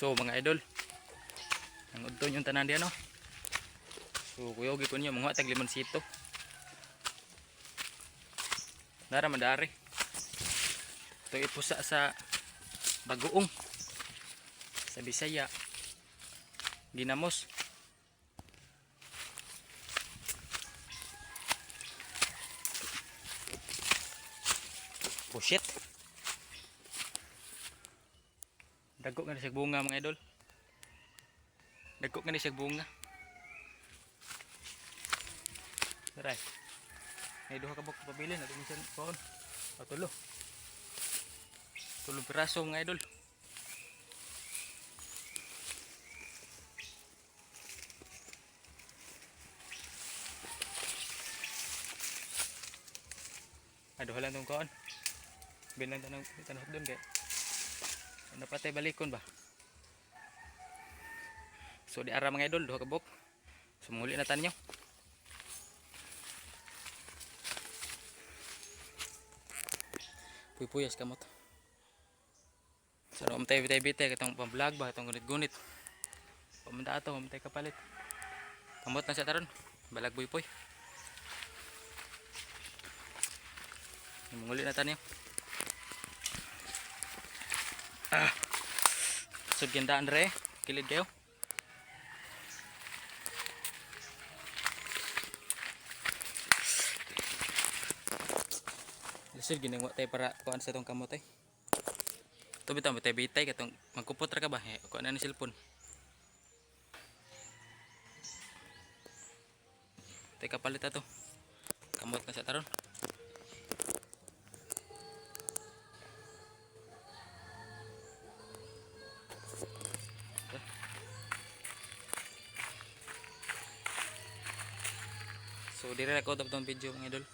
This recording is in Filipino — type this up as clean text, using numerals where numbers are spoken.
So mga idol, ang udton yung tanan diyan no. So kuyogi ko niyo mga tag limonsito. Nara madari. Ito ipusa sa bagoong sa Bisaya. Ginamos. Pushit. Dagko nga siya bunga mga idol. Dagko nga siya bunga. Taray. May duha ka buk pabili na minsan kon. O tulo. Tulo piraso mga idol. Aduh lang tong kon. Bilang tanong doon kay. Napatay balikon ba? So di ara mga idol duha ka buk. Sumuli na tanyo. Puyas kamot. So umtay bitay katong pang-vlog ba katong gunit-gunit. Pamunta ato umtay kapalit. Kamot na siya taron. Balag puy. Manguli na tanyo. Sud ganda Andre, kilid kayo. Lisod ginang tay para kuan sa tong kamot ay. To bitaw bitay katong magkupot ra ka ba? Kuan na ni cellphone. Tay kapalit ato. Kamot na sa taron. So dire ra ko tong video mga idol.